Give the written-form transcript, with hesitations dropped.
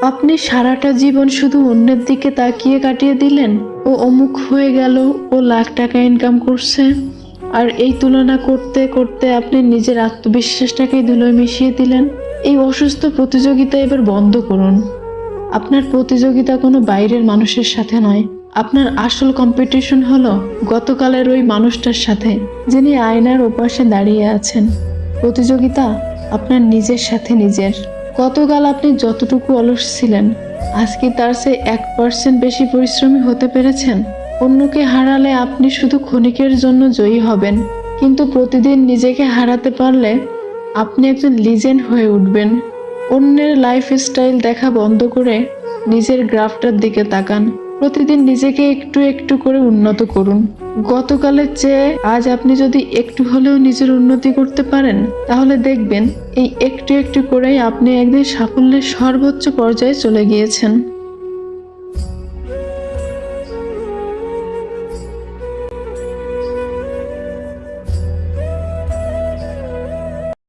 আপনি সারাটা জীবন শুধু অন্যের দিকে তাকিয়ে কাটিয়ে দিলেন। ও অমুক হয়ে গেল, ও লাখ টাকা ইনকাম করছে, আর এই তুলনা করতে করতে আপনি নিজের আত্মবিশ্বাসটাকেই ধুলোয় মিশিয়ে দিলেন। এই অসুস্থ প্রতিযোগিতা এবার বন্ধ করুন। আপনার প্রতিযোগিতা কোনো বাইরের মানুষের সাথে নয়। আপনার আসল কম্পিটিশন হলো গতকালের ওই মানুষটার সাথে, যিনি আয়নার ওপাশে দাঁড়িয়ে আছেন। প্রতিযোগিতা আপনার নিজের সাথে নিজের। গতকাল আপনি যতটুকু অলস ছিলেন, আজকে তার চেয়ে 1% বেশি পরিশ্রমী হতে পেরেছেন। অন্যকে হারালে আপনি শুধু ক্ষণিকের জন্য জয়ী হবেন, কিন্তু প্রতিদিন নিজেকে হারাতে পারলে আপনি একজন লিজেন্ড হয়ে উঠবেন। অন্যের লাইফস্টাইল দেখা বন্ধ করে নিজের গ্রাফটার দিকে তাকান। প্রতিদিন নিজেকে একটু একটু করে উন্নত করুন। গতকালের চেয়ে আজ আপনি যদি একটু হলেও নিজের উন্নতি করতে পারেন, তাহলে দেখবেন এই একটু একটু করেই আপনি একদিন সাফল্যের সর্বোচ্চ পর্যায়ে চলে গিয়েছেন।